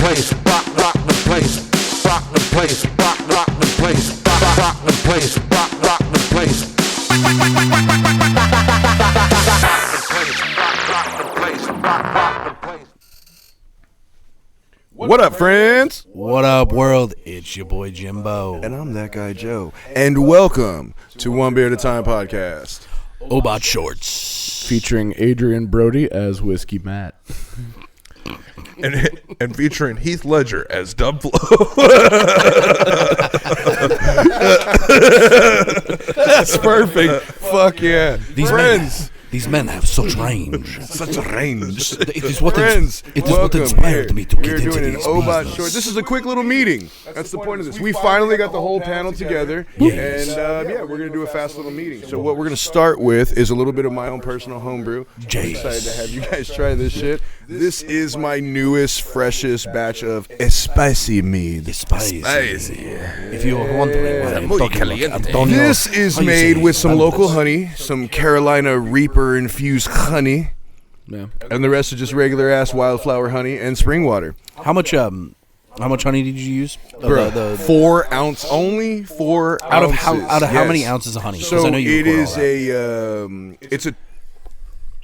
place, rock the place, rock the place, rock the place, rock the place, rock the place. What up, friends? What up, world? It's your boy Jimbo. And I'm that guy, Joe. And welcome to One Beer at a Time podcast. Obaat Shorts. Featuring Adrian Brody as Whiskey Matt. And featuring Heath Ledger as Dubflow. That's perfect. Fuck yeah. These men have such range. Such a range. It is what Friends, what inspired me to We're get into doing an these Obaat business. short. This is a quick little meeting. That's the point of this. We finally got the whole panel together. Yes. And we're going to do a fast little meeting. So what we're going to start with is a little bit of my own personal homebrew. I'm excited to have you guys try this shit. This is my newest, freshest batch of spicy mead. Spicy. If you are wondering why I'm Muy talking about caliente. Antonio, This is how you made say with some Santos. local honey, some Carolina Reaper infused honey, Yeah. and the rest is just regular ass wildflower honey and spring water. How much honey did you use? Bro, 4 ounce, only 4 out of ounces. how many ounces of honey? 'Cause So I know you it record all is that. it's a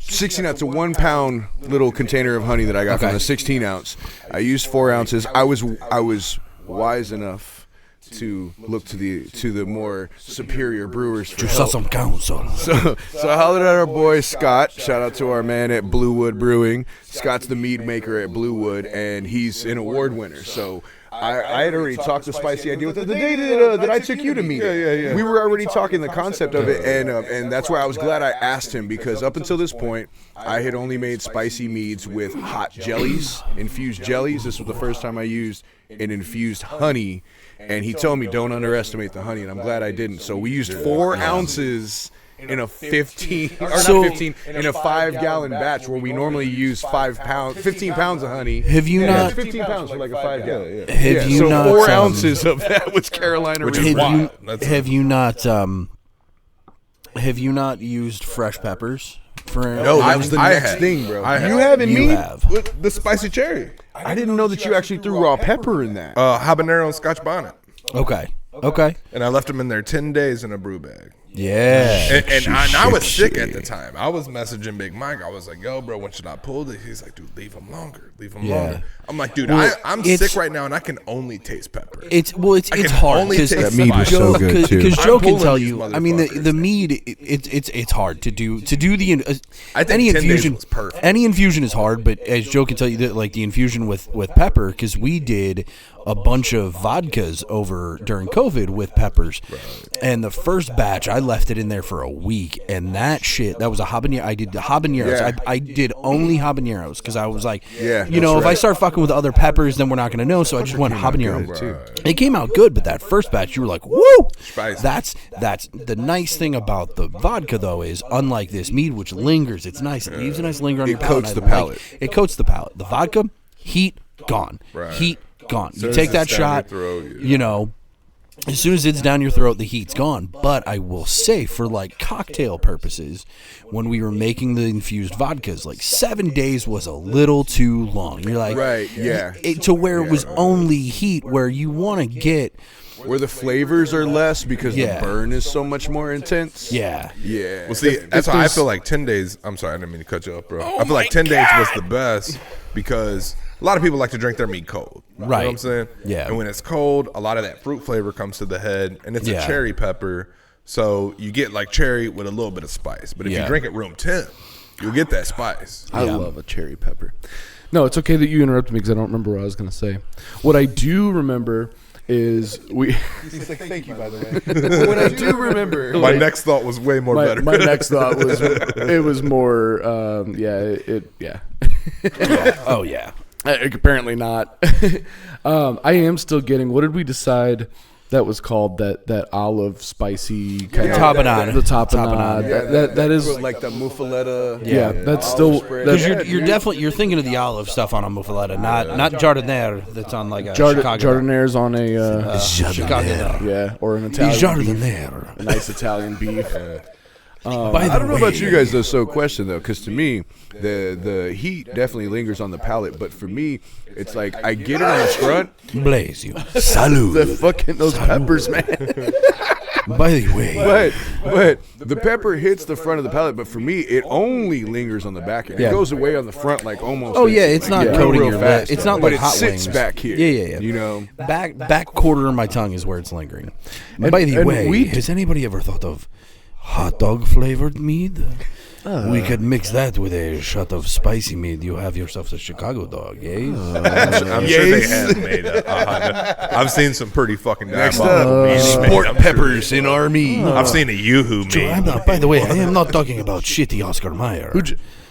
16 ounce, a 1 pound little container of honey that I got from Okay. a 16 ounce. I used 4 ounces. I was wise enough to look to the more superior brewers for You saw help. some counsel. So I hollered at our boy Scott. Shout out to our man at Bluewood Brewing. Scott's the mead maker at Bluewood, and he's an award winner. So I had already talked the spicy idea with it the day that I took you to meet. Yeah. We were already talking the concept of it, and that's why I was glad I asked him, because up until this point, I had only made spicy meads with hot jellies, infused jellies. This was the first time I used an infused honey. And he told me, don't underestimate the honey, and I'm glad I didn't. So we used 4 ounces in a 15 in a 5-gallon batch, where we normally use 15 pounds of honey. Have you not? 15 pounds for like a 5-gallon. Have you so not? 4 ounces of that was Carolina Reaper. Have you not used fresh peppers? No, that was the next thing, bro. You haven't You me have. With the spicy cherry, I didn't know that you actually threw raw pepper in that. habanero and Scotch bonnet, Okay. and I left them in there 10 days in a brew bag. Yeah. And I was sick at the time. I was messaging Big Mike. I was like, "Yo, bro, when should I pull this?" He's like, "Dude, leave them longer. Leave them longer." I'm like, "Dude, I'm it's- sick right now, and I can only taste pepper." It's can hard only because taste That mead was so good, too. Because I'm Joe can pulling tell these you. I mean, the motherfuckers. mead. It's hard to do the. I think any 10 days infusion was perfect. Any infusion is hard, but as Joe can tell you, that like the infusion with pepper, because we did a bunch of vodkas over during COVID with peppers, and the first batch I left it in there for a week, and that was a habanero. I did the habaneros. Yeah. I did only habaneros because I was like, Yeah, you know, that's if I right. start fucking with other peppers, then we're not going to know. So I just went habanero. It came out good, but that first batch, you were like, woo! Spicy. That's the nice thing about the vodka, though, is unlike this mead, which lingers. It's nice. It leaves a nice linger on your palate. coats and the I like palate. it coats the palate. The vodka, heat gone. Right. Heat gone. You as take it's that down shot. your throat, You know. As soon as it's down your throat, the heat's gone. But I will say, for like cocktail purposes, when we were making the infused vodkas, like 7 days was a little too long. You're like, Right, yeah. to where it was only heat, where you want to get, Where the flavors are less because Yeah. the burn is so much more intense. yeah. Yeah. Well, see, that's why I feel like 10 days. I'm sorry, I didn't mean to cut you off, bro. I feel like 10 days was the best because a lot of people like to drink their meat cold. You know Right. what I'm saying? Yeah. And when it's cold, a lot of that fruit flavor comes to the head, and it's Yeah. a cherry pepper. So you get like cherry with a little bit of spice. But if you Yeah. drink it room temp, you'll get that spice. I love a cherry pepper. No, it's okay that you interrupted me because I don't remember what I was going to say. What I do remember is we. He's like, thank you, by the way. What I do remember. My next thought was way more better. My next thought was it was more. Yeah. Oh, yeah. Apparently not. I am still getting. What did we decide that was called? That olive spicy kind of Tapenade. The tapenade. Yeah, That is like the muffaletta. Yeah, that's still Because that's you're definitely you're thinking of the olive stuff on a muffaletta, not jardiniere that's on like a Chicago. Jardinières on a Chicago. yeah, or an Italian beef, Jardiniere. a nice Italian beef. I don't know about you guys though. So question though, because to me, the heat definitely lingers on the palate, but for me, it's like I get it on the front. Blaze you. Salud. The fucking those peppers, man. By the way, But the pepper hits the front of the palate, but for me, it only lingers on the back end. Yeah. It goes away on the front like almost. oh yeah, it's not coating real your fast. lip. It's not but like it hot sits wings. back here. Yeah. You know. back quarter of my tongue is where it's lingering. And by the and way, we- has anybody ever thought of hot dog flavored mead? We could mix that with a shot of spicy mead. You have yourself a Chicago dog, eh? I'm sure they have made a I've seen some pretty fucking Next diabolical up, meats made. sport I'm sure peppers in our meat. I've seen a Yoo-Hoo I'm meat. not, by the way, I am not talking about shitty Oscar Mayer. Who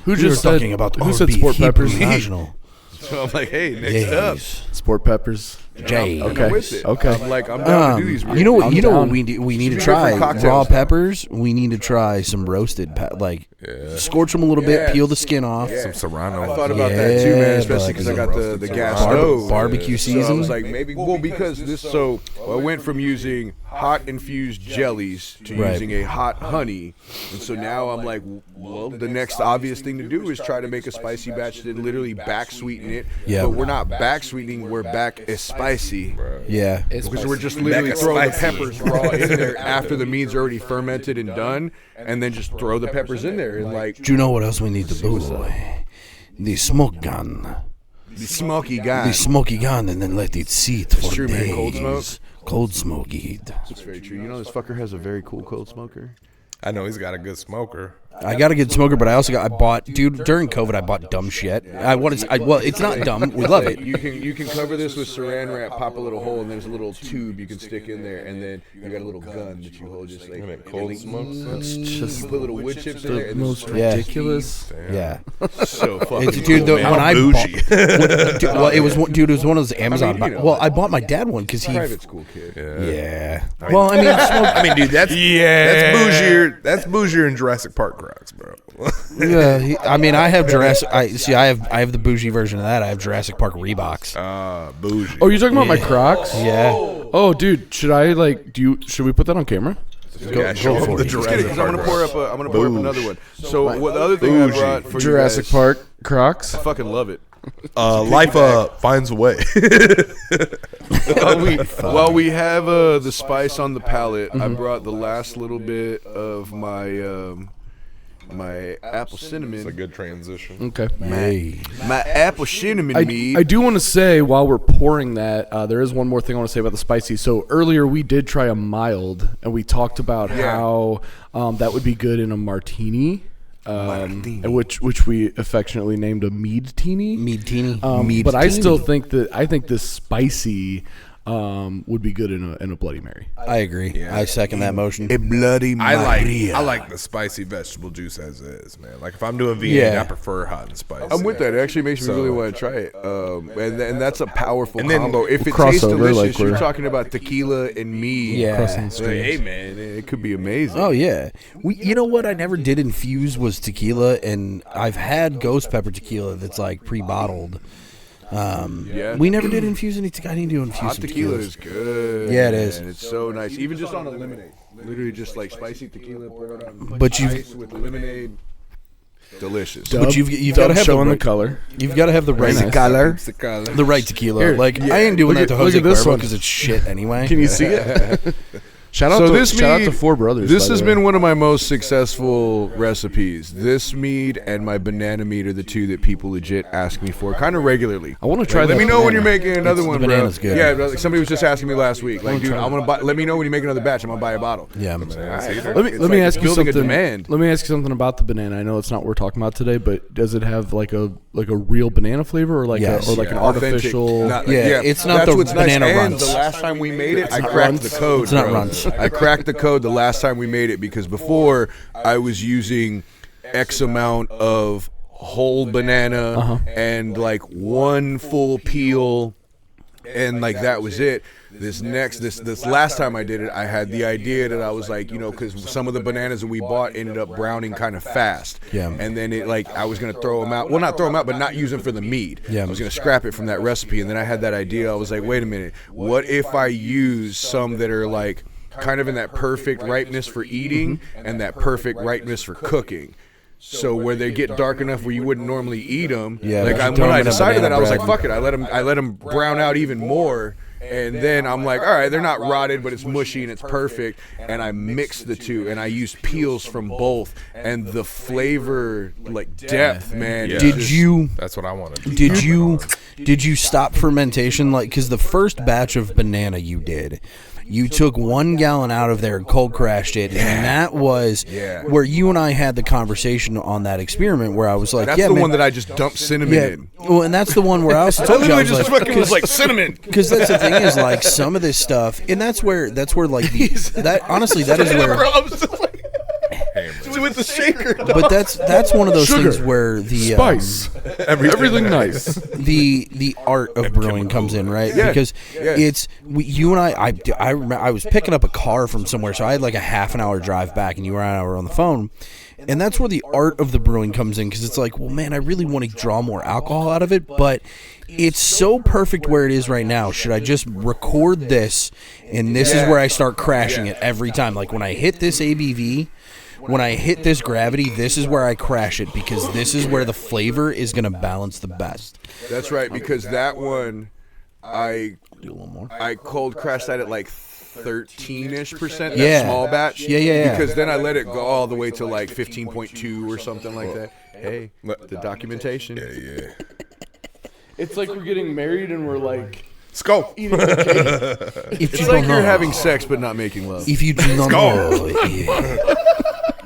We're just said, talking about who said RB sport Hebrew peppers? National. So I'm like, hey, next up. Yes. Sport peppers. Jay. I'm Okay. with it. Okay. I'm like, I'm down to do these. You know what? I'm You know what down. we need. We need to Two try different cocktails raw now. peppers. We need to try some roasted, scorch them a little bit, peel the skin off. Some Serrano. I thought about that too, man. Yeah, Especially because I got the gas stove. Barbecue So I season. was like, maybe because this. So I went from using hot infused jellies to Right. using a hot honey, and so now I'm like, well, the next obvious thing to do is try to make a spicy batch that literally back sweeten it. Yeah. But we're not back sweetening. We're back as spicy. Yeah. Because we're just literally Back throwing the spicy. peppers raw in there after the meat's already fermented and done, and then just throw the peppers in there and like Do you know what else we need to do? The smoke gun. the smoky guy. The smoky gun, and then let it sit for true, days. man. Cold smoke? Cold smoke it. That's very true. You know this fucker has a very cool cold smoker. I know he's got a good smoker. I got a good smoker, but I bought during COVID. I bought dumb shit. Well, it's not dumb. We love it. You can cover this with saran wrap, pop a little hole, and there's a little tube you can stick in there, and then you got a little gun that you hold, just like And it cold smokes it. You put little wood chips in there, The and most Yeah. ridiculous. Yeah. so fucking It's, dude, cool, man. when I bougie. it was it was one of those Amazon. you know. Well, I bought my dad one because he. Private school kid. Yeah. Well, I mean, I mean, dude, that's bougier. That's bougier in Jurassic Park Crocs, bro. yeah. I mean, I have Jurassic. I have the bougie version of that. I have Jurassic Park Reeboks. Bougie. Oh, you're talking about my Crocs? Yeah. Oh, dude, should should we put that on camera? Yeah, show go him for the it. Just kidding, Jurassic because I'm Park gonna pour Crocs. up another one. So what the other thing I brought for Jurassic you guys, Park Crocs. I fucking love it. Life finds a way. While we have the spice on the palate, I brought the last little bit of my my apple cinnamon. It's a good transition. Okay. Hey. My apple cinnamon mead. I do want to say while we're pouring that, there is one more thing I want to say about the spicy. So earlier we did try a mild, and we talked about how that would be good in a martini. And which we affectionately named a mead-tini. Mead-tini. But I still think this spicy would be good in a Bloody Mary. I agree. I second that motion. A bloody Maria. I like the spicy vegetable juice as is, man. Like if I'm doing vegan, Yeah. I prefer hot and spicy. I'm with that. It actually makes me really want to try it. And that's a powerful And then combo. If it crossover, tastes delicious, like you're we're- talking about tequila and mead. Yeah. Like, hey man, it could be amazing. Oh yeah. You know what I never did infuse was tequila, and I've had ghost pepper tequila that's like pre-bottled. We never did infuse any tequila. I need to infuse Hot some tequila tequilas. is good. Yeah, it is. And it's so nice. Even just on a lemonade. Literally just like spicy tequila, pour it on But you've- ice with lemonade. Delicious. But you've got to have showing the the color. You've got to have the right nice. color. the right tequila. Here, Like I ain't doing look that to at- look Jose at this Cuervo one. because it's shit anyway. Can you see it? Shout out to Four Brothers. This by the has way. been one of my most successful recipes. This mead and my banana mead are the two that people legit ask me for kind of regularly. I want to try Let that me know when you're banana. making another one, bro. banana's good. Yeah, like somebody was just asking me last week. Like, dude, I want to buy. Let me know when you make another batch. I'm gonna buy a bottle. Yeah. Let me like ask you building a something. demand. Let me ask you something about the banana. I know it's not what we're talking about today, but does it have like a real banana flavor or like Yes. an Authentic. artificial? Not- Yeah, it's not that's the what's banana nice. And runts. the last time we made it, I not cracked runts. the code. It's not bro. runts. I cracked the code the last time we made it because before I was using X amount of whole banana and like one full peel, and like that was it. This last time I did it, I had the idea that I was like, you know, because some of the bananas that we bought ended up browning kind of fast. Yeah. And then it like I was gonna throw them out. Well, not throw them out, but not use them for the mead. Yeah. I was gonna scrap it from that recipe, and then I had that idea. I was like, wait a minute, what if I use some that are like kind of in that perfect ripeness for eating and that perfect ripeness for cooking. So where they get dark enough where you wouldn't normally eat them. Yeah, like but you when throw 'em I in a decided that, banana I was like, bread. fuck it. I let them brown out even more. And then I'm like, all right, they're not rotted, but it's mushy and it's perfect. And I mixed the two, and I used peels from both, and the flavor, like depth, man. Yeah. Did you? That's what I want to do. Did you stop fermentation? Like, because the first batch of banana you did, you took 1 gallon out of there and cold crashed it, and that was where you and I had the conversation on that experiment where I was like, That's yeah, the man, one that I just dumped cinnamon in. Well, and that's the one where I also told you I was just like, fucking was like cinnamon. because that's the thing is like some of this stuff, and that's where like that honestly that is where. I'm just like, with the shaker. But that's one of those things where the Spice. Everything nice. the art of brewing comes in, right? Yeah. Because Yeah. it's you and I remember I was picking up a car from somewhere, so I had like a half an hour drive back, and you and I were on the phone. And that's where the art of the brewing comes in, because it's like, well, man, I really want to draw more alcohol out of it, but it's so perfect where it is right now. Should I just record this, and this is where I start crashing it every time? Like when I hit this ABV, when I hit this gravity, this is where I crash it, because this is where the flavor is going to balance the best. That's right, because that one, I Do a little more. cold crashed that at like 13-ish%, that Yeah. small batch. Yeah. Because then I let it go all the way to like 15.2 or something like that. Hey, the documentation. Yeah. It's like we're getting married and we're like Let's go. eating the cake. If It's you like don't you're know, having sex but not making love. if you do not know,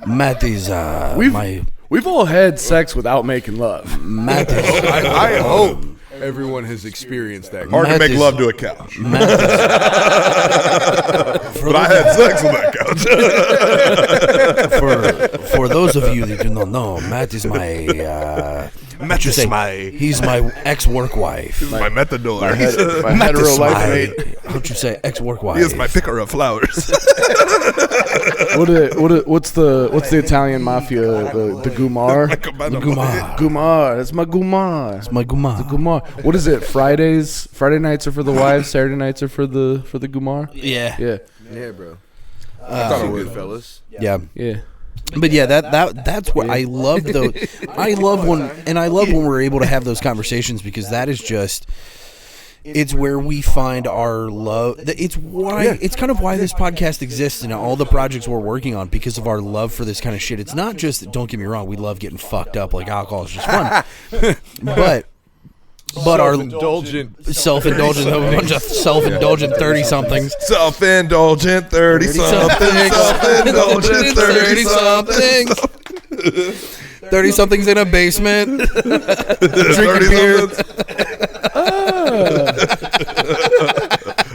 Matt is We've all had sex without making love. Matt is I hope everyone has experienced that. Hard to Matt make is- love to a couch. Matt is, But I had sex on that couch. for those of you that do not know, Matt is my Matt is he's my ex-work wife. My methodor. My Matt hetero is life my, mate. how'd you say, ex-work wife? He is my picker of flowers. What's the Italian mafia? The gumar. Gumar. Gumar. It's my gumar. It's my gumar. Gumar. What is it? Friday nights are for the wives. Saturday nights are for the gumar. Yeah. Yeah. Yeah, bro. I thought it was fellas. Yeah. Yeah. But yeah, that's what I love though. I love when we're able to have those conversations, because that is just, it's where we find our love. It's kind of why this podcast exists and all the projects we're working on, because of our love for this kind of shit. It's not just, don't get me wrong, we love getting fucked up, like alcohol is just fun. but our self-indulgent, a bunch of self-indulgent 30-somethings. Self-indulgent 30-something. Self-indulgent 30-something. 30-somethings in a basement, drinking beer.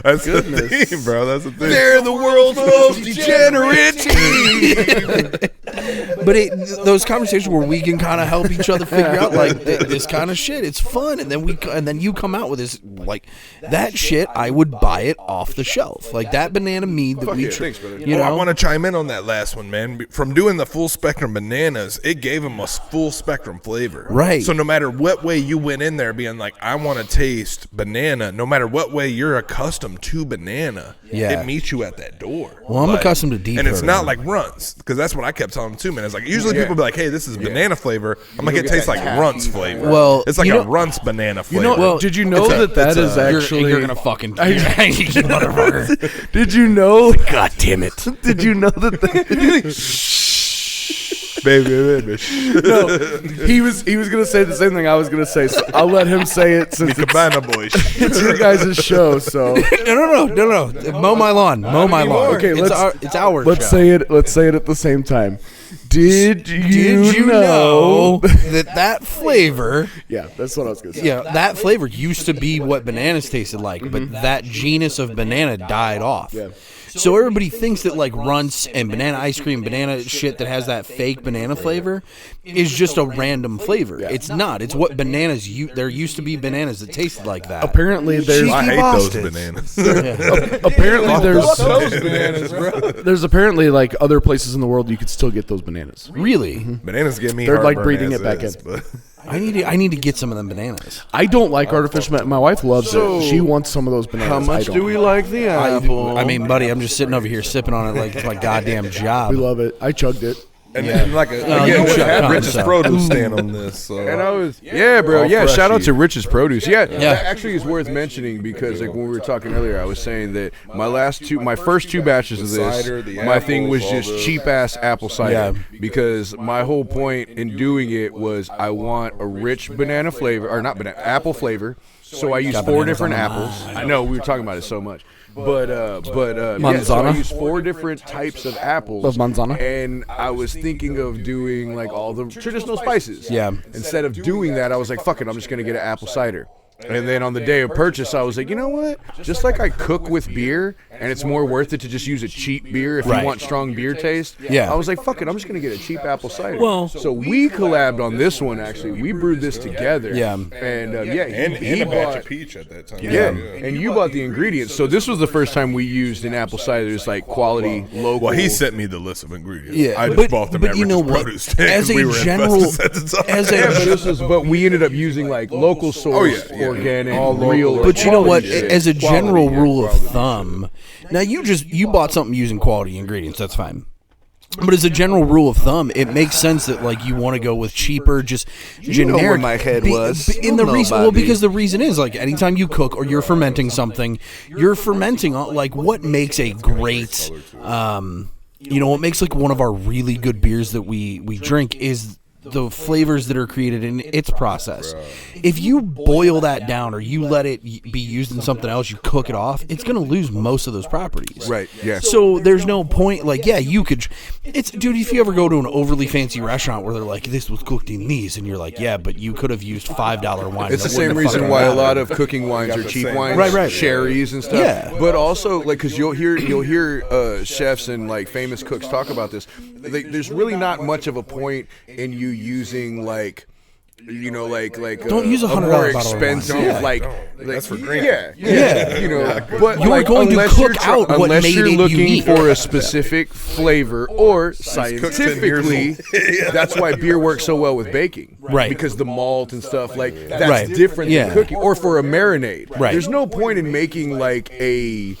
That's the theme, bro. That's the thing. They're the world's most degenerate team. But those conversations where we can kind of help each other figure out like this kind of shit, it's fun, and then you come out with this like that shit. I would buy it off the shelf, like that banana mead that Thanks, brother. you I know. want to chime in on that last one, man. From doing the full spectrum bananas, it gave them a full spectrum flavor. Right. So no matter what way you went in there being like, I want to taste banana, no matter what way you're accustomed to banana, Yeah. it meets you at that door. Well, I'm accustomed to deep And it's throat. not like runts, because that's what I kept telling them too, man. It's like, usually people be like, hey, this is banana flavor. I'm like, it tastes like runts flavor. Well, it's like you a know- runts banana flavor. Well, Did you know that is actually? you're gonna fucking you motherfucker. Did you know? God damn it. Did you know that? baby. No, he was gonna say the same thing I was gonna say. So I'll let him say it since it's Cabana boys. your guys' show. So No. Mow my lawn. Mow my lawn. Okay, it's our let's show. say it. Let's say it at the same time. Did you know that flavor? Yeah, that's what I was gonna say. Yeah, that flavor used to be what bananas tasted like, but that genus of banana died off. Yeah. So everybody thinks that like runts and banana ice cream, banana shit that has that fake banana flavor is just a random flavor. It's not. It's what bananas. There used to be bananas that tasted like that. Apparently, there's I hate those bananas. apparently Those bananas, bro. there's apparently like other places in the world you could still get those bananas. Really? Bananas give me They're like heartburn breeding as it back is, in. but I need to get some of them bananas. I don't like artificial. My wife loves it. She wants some of those bananas. How much do we like the apple? I mean, buddy, I'm just sitting over here sipping on it like it's my goddamn job. We love it. I chugged it. And like you again, shut had up, Rich's so. produce stand on this. So. And I was, bro, All shout out freshy. to Rich's Produce. Yeah, Yeah. that actually is worth mentioning because like when we were talking earlier, I was saying that my first two batches of this, cider, the my thing was apples, all just the- cheap ass apple cider Yeah. because my whole point in doing it was I want a rich banana flavor or not banana apple flavor. So I used Got 4 bananas different on the apples. I know we were talking about it so much. But so I Manzana? used 4 different types of apples. Love manzana. And I was thinking of doing like all the traditional spices. Yeah. Instead of doing that, I was like, fuck it, I'm just gonna get an apple cider. And then on the day of purchase, I was like, you know what? Just like I cook with beer, and it's more worth it to just use a cheap beer if Right. you want strong beer taste. Yeah. I was like, fuck it, I'm just gonna get a cheap apple cider. Well- so we collabed on this one actually. We brewed this together. Yeah. And and he a batch bought. of peach at that time. Yeah, and you bought the ingredients. So this was the first time we used an apple cider. It's like quality, local. Well, he sent me the list of ingredients. Yeah, I just but- bought them but at you know Rich's what? produce stand. As a we were in general- Festus at the time. as a- Yeah, but we ended up using like local source, organic, real. But you know what? quality shit. As a general Quality, rule of thumb, now you bought something using quality ingredients. That's fine. But as a general rule of thumb, it makes sense that like you want to go with cheaper, just generic. where my head was. In the You know reason, about well, me. because the reason is like anytime you cook or you're fermenting something, you're fermenting like what makes a great, what makes like one of our really good beers that we drink is the flavors that are created in its process. If you boil that down or you let it be used in something else, you cook it off, it's going to lose most of those properties. Right, yeah. So there's no point, like, yeah, you could, dude, if you ever go to an overly fancy restaurant where they're like, this was cooked in these, and you're like, yeah, but you could have used $5 wine. It's the That same wouldn't have reason fucking why a mattered. lot of cooking wines are the cheap same- wines, Right. sherries and stuff. Yeah. But also, like, because you'll hear chefs and like famous cooks talk about this. There's really not much of a point in you using like. Don't use a $100 more bottle of wine. expensive, Yeah. That's for granted. Yeah. But You are going to unless cook you're out what unless made you're it looking unique. for a specific flavor, or 10 years scientifically, that's why beer works so well with baking, Right. Because the malt and stuff like that's Right. different Yeah. than cooking, or for a marinade. Right. There's no point in making like a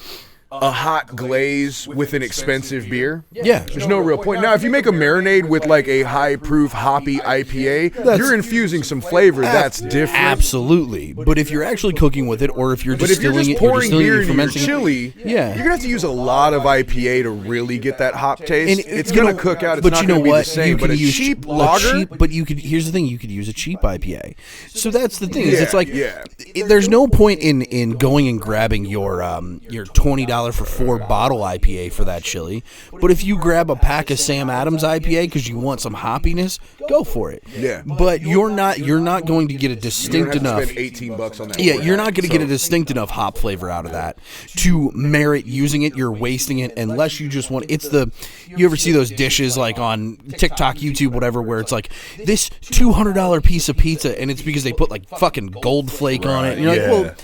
hot glaze with an expensive beer. Yeah. There's no real point. Now, if you make a marinade with like a high proof hoppy IPA, you're infusing some flavor. That's different. Absolutely. But if you're actually cooking with it, or if you're But if you're distilling just it, you're pouring distilling beer it, into your fermenting it. chili, Yeah. you're gonna have to use a lot of IPA to really get that hop taste. And It's you gonna know- cook out. It's but not you know gonna be what? the same. You But can a use cheap a lager. cheap- but you could. Here's the thing: you could use a cheap IPA. So that's the thing. Is Yeah, it's like yeah. there's no point in going and grabbing your $20 for 4 bottle IPA for that chili. But if you grab a pack of Sam Adams IPA because you want some hoppiness, go for it. Yeah. But you're not going to get a You don't distinct have to enough. spend $18 on that. Yeah, you're not going to get a distinct enough hop flavor out of that to merit using it. You're wasting it unless you just want. You ever see those dishes like on TikTok, YouTube, whatever, where it's like this $200 piece of pizza, and it's because they put like fucking gold flake on it. And you're Yeah. like, well,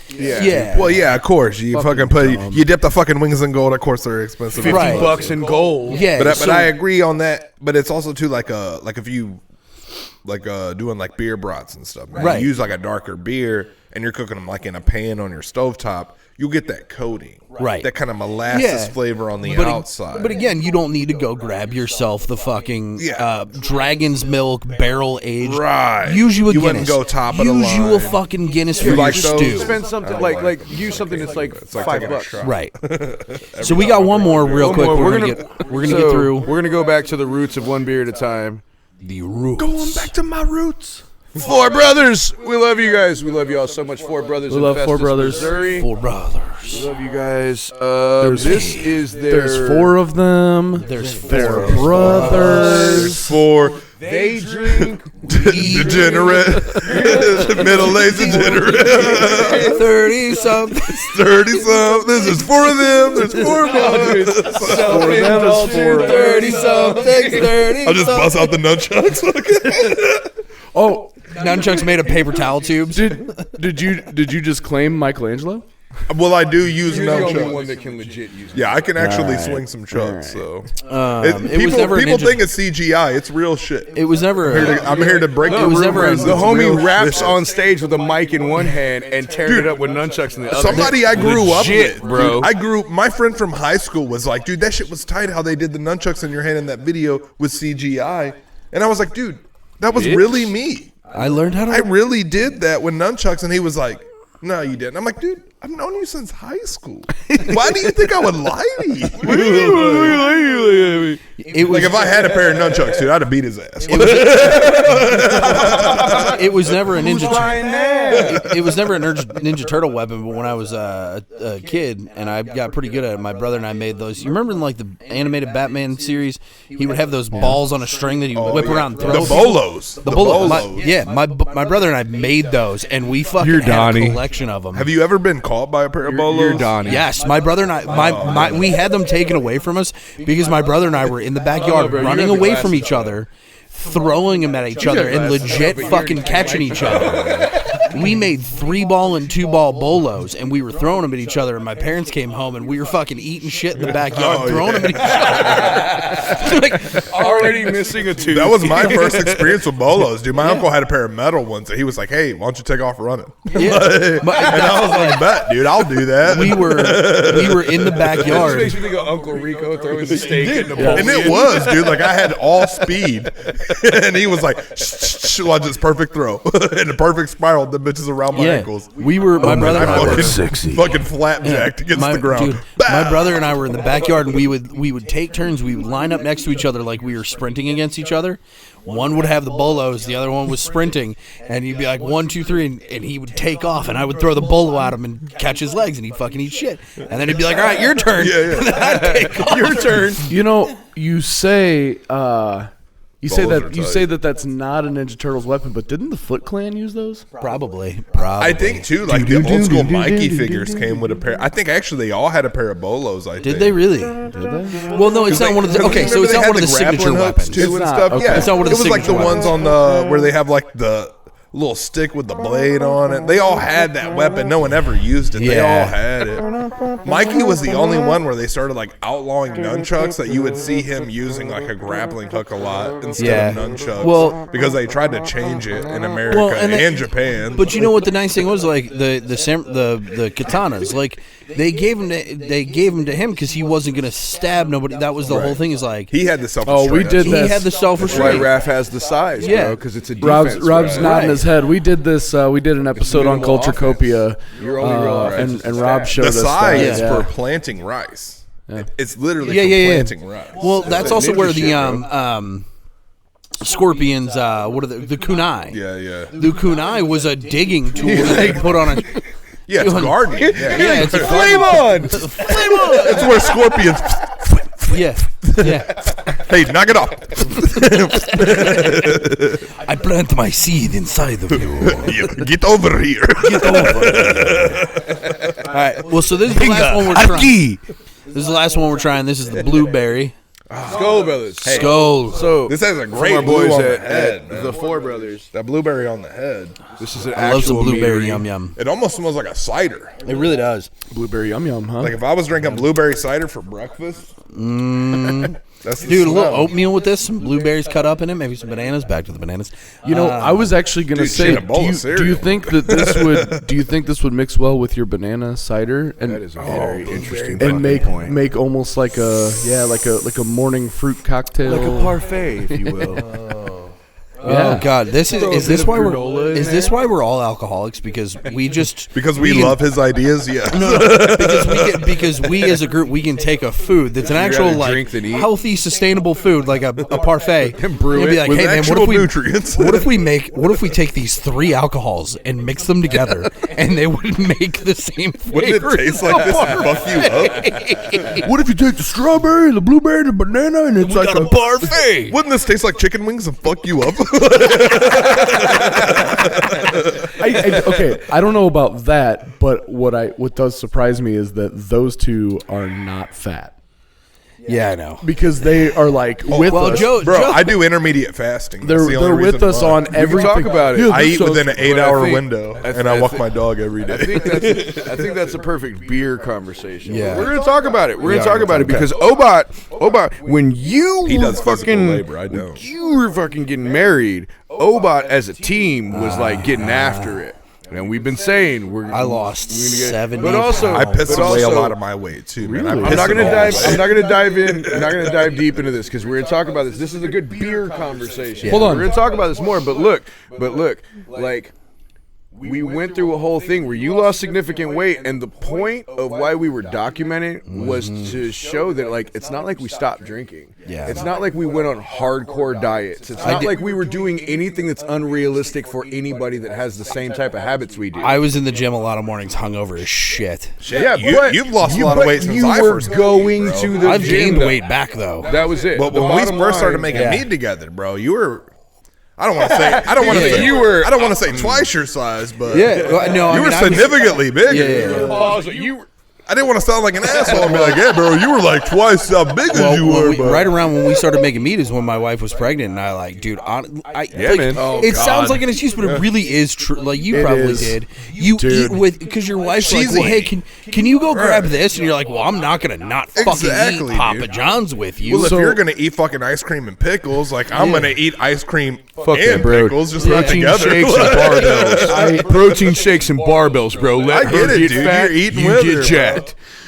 yeah. Well, yeah, of course. You fucking put you dip the fucking wings in gold. Of course, they're expensive. Right. $50 in gold. Yeah, But so- I agree on that. But it's also too like if you doing like beer brats and stuff. Man. Right. You use like a darker beer and you're cooking them like in a pan on your stovetop. You'll get that coating, Right. That kind of molasses Yeah. flavor on the But outside. But again, you don't need to go grab yourself the fucking Yeah. Dragon's Milk barrel aged. Right. Use you a You Guinness. wouldn't go top of the Use you a line. fucking Guinness for You your like those? stew. Spend something like use something that's like It's like $5. taking a shot. Right. So we got one more real One quick. more. We're gonna get through We're gonna go back to the roots of one beer at a time. the roots. Going back to my roots. Four Brothers, we love you guys. We love you all so much. Four Brothers. We in love Four Festus, Brothers. Missouri. Four brothers. Love you guys. This is their. There's 4 of them. There's They're four brothers. For They drink. degenerate, middle-aged degenerate, 30 something. 30-something. This is 4 of them. There's 4 brothers. 30 something. 30. I'll just bust out the nunchucks. Oh, Nunchucks made of paper towel tubes. did you just claim Michelangelo? Well, I do use You're the only nunchucks. one that can legit use. Yeah, I can actually swing some chucks. So it was never a people ninja- think it's CGI. It's real shit. It was never. I'm here to break the it was never rumors. a- The It's homie real raps shit. on stage with a mic in one hand and tearing it up with nunchucks in the other. Somebody I grew up Legit, with, bro. My friend from high school was like, dude, that shit was tight how they did the nunchucks in your hand in that video with CGI. And I was like, dude, that was really me. I learned how to. I really did that with nunchucks. And he was like, no, you didn't. I'm like, dude, I've known you since high school. Why do you think I would lie to you? It was Like, if I had a pair of nunchucks, dude, I'd have beat his ass. It was never a ninja. It was never a ninja turtle weapon. But when I was a kid and I got pretty good at it, my brother and I made those. You remember in like the animated Batman series, he would have those balls on a string that he would whip around and throw. The bolos. The bolos. My brother and I made those, and we fucking You're had Donnie. a collection of them. Have you ever been caught by a pair of bolos? You're Donnie. Yes, my brother and I, we had them taken away from us because my brother and I were in the backyard bro, you running have the away from glasses each other, throwing them at each other, and legit fucking catching each other. We made 3-ball and 2-ball bolos, and we were throwing them at each other. And my parents came home, and we were fucking eating shit in the backyard, throwing them at each other. Like, Already missing a tooth. That was my first experience with bolos, dude. My uncle had a pair of metal ones, and he was like, "Hey, why don't you take off running?" Yeah. and I was like, "Bet, dude, I'll do that." we were in the This backyard. makes me think of Uncle Rico throwing the steak in the bowl. And it was, dude. Like I had all speed, and he was like, shh, "Watch this perfect throw and the perfect spiral." The bitches around my ankles. We were. My brother and I were. Fucking flapjacked against the ground. Dude, my brother and I were in the backyard, and we would take turns. We would line up next to each other like we were sprinting against each other. One would have the bolos, the other one was sprinting, and he'd be like 1, 2, 3, and he would take off, and I would throw the bolo at him and catch his legs, and he'd fucking eat shit. And then he'd be like, "All right, your turn." Yeah. And then I'd take off. Your turn. You know, you say Bolos are say that that's not a Ninja Turtles weapon, but didn't the Foot Clan use those? Probably. I think too, like the old school Mikey figures came with a pair. I think actually they all had a pair of bolos. I Did think. they really? Did they? Well, no, it's not one of the. Okay, so Remember it's they not had one of the signature grappling hooks weapons. too and It's not, stuff. okay. Yeah, It's not one of the it was like the signature ones on the where they have like the little stick with the blade on it. They all had that weapon. No one ever used it. They Yeah. all had it. Mikey was the only one where they started like outlawing nunchucks that you would see him using like a grappling hook a lot instead of nunchucks. Well- because they tried to change it in America Well, and, and Japan. But you know what the nice thing was, like the katanas, like they gave them to him because he wasn't gonna stab nobody. That was the whole thing. Is like he had the self. Oh, we did he this. had the self That's why restraint. Raph has the size, Yeah. bro, because it's a defense. Rob's right? nodding his head. We did this. We did an episode on real Culture Copia, Your only real offense is and the Rob stab. showed The us size that. for planting rice. It's literally Yeah, for yeah, yeah. planting rice. Well, that's also ninja where shit, the scorpions. What are the kunai? Yeah, yeah. The kunai was a digging tool that they put on a. Yeah, it's Dude. gardening. Yeah, Yeah, it's a Flame on! It's where scorpions. Yeah, yeah. Hey, knock it off. I plant my seed inside of you. Get over here. All right. Well, so this is the last one we're trying. This is the last one we're trying. This is the blueberry. Skull Brothers. Skull. So This has a from great our blue boys on the at head, man. the Four Brothers. That blueberry on the head. This is an I love some actual blueberry meadery. yum yum. It almost smells like a cider. It really does. Blueberry yum yum, huh? Like if I was drinking blueberry cider for breakfast. That's the Dude, a little smell. oatmeal with this, some blueberries cut up in it, maybe some bananas. Back to the bananas. You know, I was actually gonna dude, say, shit, a bowl of do you cereal. think that this would? Do you think this would mix well with your banana cider That is a very interesting and make point. make almost like a morning fruit cocktail? Like a parfait, if you will. Oh God, this is Throw a is this bit of why granola we're in is this why we're all alcoholics? Because we just Because we love his ideas, yeah. because we as a group we can take a food that's an actual rather like drink than eat? healthy, sustainable food like a parfait And brew and be it like, with hey man, what actual if we nutrients. what if we take these 3 alcohols and mix them together and they would make the same Wouldn't flavor? it taste like this and fuck you up? What if you take the strawberry, the blueberry, the banana, and it's like Got a parfait. Wouldn't this taste like chicken wings and fuck you up? Okay, I don't know about that, but what does surprise me is that those two are not fat. Yeah, I know. because they are like with Well, us. Joe, I do intermediate fasting. they're That's the only they're with reason us why. on We can everything. talk about it. Yeah, I this eat sounds- within an But 8-hour think- window, and I walk my dog every I day. think that's a perfect beer conversation. Yeah. We're gonna talk about it. We're gonna Yeah, talk about it because obaat, when you He were does physical fucking, labor, I don't. when you were fucking getting married, obaat as a team was like getting after it. And we've been saying I lost 70 but also I piss but away a also- lot of my weight too, man. Really? I'm not gonna dive in. I'm not gonna dive deep into this because we're gonna talk about this. This is a good beer conversation. Hold on. We're gonna talk about this more. But look, like we went through a whole thing where you lost significant weight, and the point of why we were documenting was to show that like it's not like we stopped drinking. Yeah. It's not like we went on hardcore diets. It's not like we were doing anything that's unrealistic for anybody that has the same type of habits we do. I was in the gym a lot of mornings hungover as shit. Yeah, You've lost a lot of weight since you I were first got going bro. to the I've gym. gained weight back though. That was it. But The when we bottom first started line- making Yeah. mead together, bro, you were. I don't want to say. I don't want to Yeah. say. You were- I don't want to say twice your size, but Yeah, well, no, I you were mean, I was- significantly bigger. Yeah. you I didn't want to sound like an asshole and be like, "Yeah, bro, you were like twice how big as you were." But right around when we started making mead is when my wife was pregnant, and I like, dude, Yeah, man. Oh, it God. sounds like an excuse, but it really is true. Like you probably is. did. You Dude. eat with because your wife's like, She's well, hey, eating. can you go grab this? And you're like, well, I'm not gonna not fucking Exactly, eat Papa dude. John's with you. well, So- if you're gonna eat fucking ice cream and pickles, like I'm gonna eat ice cream that, and bro. pickles, just not Protein together. shakes and barbells. Protein shakes and barbells, bro. Let I get her it, get dude. fat, You're eating you with get her, bro. jacked.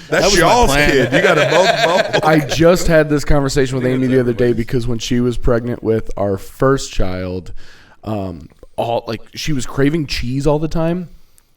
That's was my y'all's plan. kid. You got to both. I just had this conversation with Amy the other day because when she was pregnant with our first child, she was craving cheese all the time.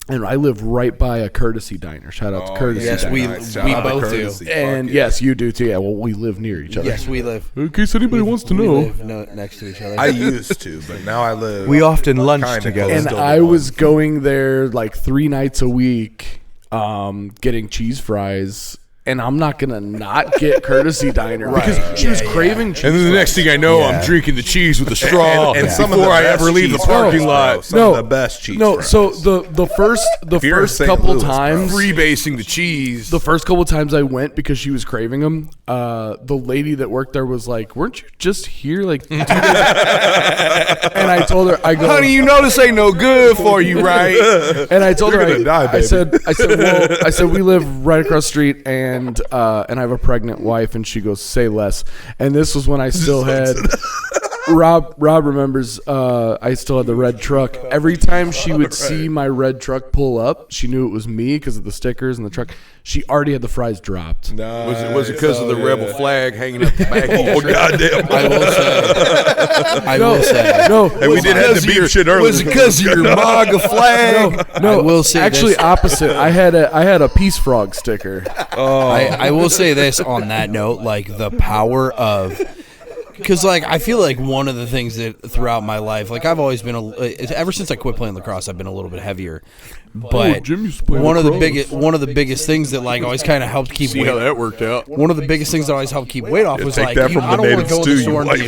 And I live right by a Courtesy Diner. Shout out to Courtesy yes, Diner. we Shout out to both do. Courtesy. And Fuck yes, you do too. Yeah, well, we live near each other. Yes, we live. In case anybody wants to We know. live next to each other. I used to, but now I live. We often lunch kinda together. close And to the I one. was going there like 3 nights a week, getting cheese fries. And I'm not gonna not get Courtesy Diner because she was craving cheese. And then the next thing I know, Yeah. I'm drinking the cheese with a straw and some of before the I best ever leave the cheese parking fries, lot. bro. Some of the best cheese No, fries. so the first you're in St. couple Louis, bro. times, Freebasing the cheese. the first couple times I went because she was craving them, the lady that worked there was like, "Weren't you just here like?" 2 days?" And I told her, "I go, Honey, you know this ain't no good for you, right? And I told You're her, gonna die, I baby. said, we live right across the street, and I have a pregnant wife, and she goes, say less. And this was when I still had. Rob remembers I still had the red truck. Every time she would see my red truck pull up, she knew it was me because of the stickers and the truck. She already had the fries dropped. Was it because of the rebel flag hanging up the back of your Oh shirt? goddamn! I will say. No, And we did have to beep shit earlier. Was it because of your MAGA flag? no. I will say actually this. opposite. I had a Peace Frog sticker. I will say this on that note, like the power of, because like I feel like one of the things that throughout my life, like I've always been ever since I quit playing lacrosse, I've been a little bit heavier. But Jim used to play one of the lacrosse. biggest things that like always kind of helped keep See weight. how that worked out. One of the biggest things that always helped keep weight off was take like, that from I the don't want to natives go in the too, store you and be white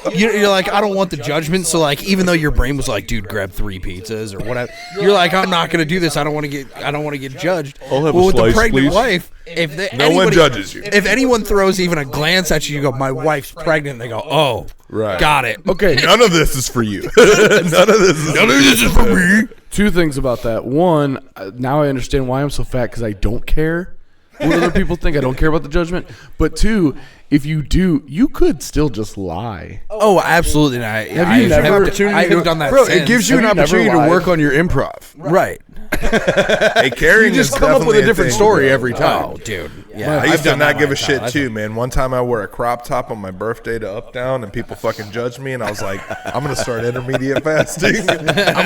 ashamed. You're like, I don't want the judgment. So like, even though your brain was like, dude, grab 3 pizzas or whatever, you're like, I'm not going to do this. I don't want to get judged. I'll have a well, with the slice, pregnant please. wife, No one judges you. If anyone throws even a glance at you, you go, my wife's pregnant. They go, oh, Right. got it. Okay, None of this is for you. None of this is for me. 2 things about that. One, now I understand why I'm so fat because I don't care what other people think. I don't care about the judgment. But 2, if you do, you could still just lie. Oh, absolutely. Have you never- I have done that. Bro, since. it gives you an Have you never opportunity to lied? work on your improv. right. Hey, carrying You just is come up with a definitely different thing, story bro. every time. Oh, dude. Yeah, I used to done that not give my a shit entire too, life. man. One time I wore a crop top on my birthday to Up Down, and people fucking judged me, and I was like, I'm gonna start intermediate fasting. I'm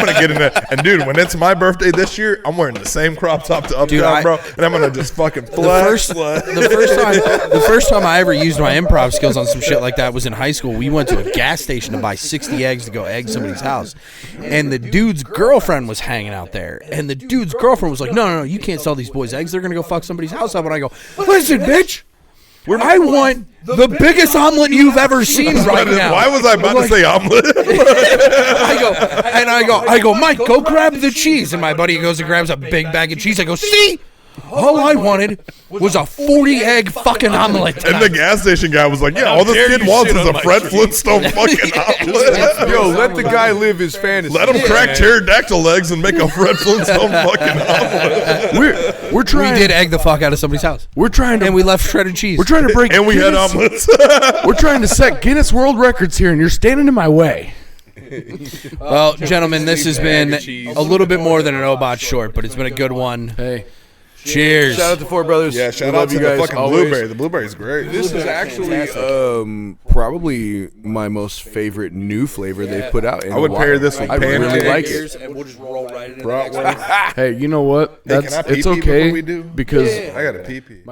gonna get in there, and dude, when it's my birthday this year, I'm wearing the same crop top to Up Dude, Down, I- bro, and I'm gonna just fucking The flex. first time I ever used my improv skills on some shit like that was in high school. We went to a gas station to buy 60 eggs to go egg somebody's house, and the dude's girlfriend was hanging out there, and the dude's girlfriend was like, no, you can't sell these boys eggs. They're gonna go fuck somebody's house up. And I go, listen, bitch, I want the biggest omelet you've ever seen right now. Why was I about to say omelet? I go, Mike, go grab the cheese. And my buddy goes and grabs a big bag of cheese. I go, see? All I wanted was a 40-egg fucking omelet. And the gas station guy was like, "Yeah, all this kid wants is a Fred Flintstone fucking omelet. Yo, let the guy live his fantasy. Let him crack pterodactyl legs and make a Fred Flintstone fucking omelet." We're trying. We did egg the fuck out of somebody's house. We're trying to. And we left shredded cheese. We're trying to break. And we had Guinness- omelets. We're trying to set Guinness World Records here, and you're standing in my way. Well, gentlemen, this has been a little bit more than an Obat short, but it's been a good one. Hey, Cheers. Shout out to Four Brothers. Yeah, shout We out love to you the guys fucking always. blueberry. The blueberry's great. This is actually probably my most favorite new flavor they've put out. In I would a pair while. this with I really pancakes. like it. And we'll just roll right into Bratwurst. hey, you know what? Hey, That's can I it's pee-pee before okay we do? because I got a pee-pee.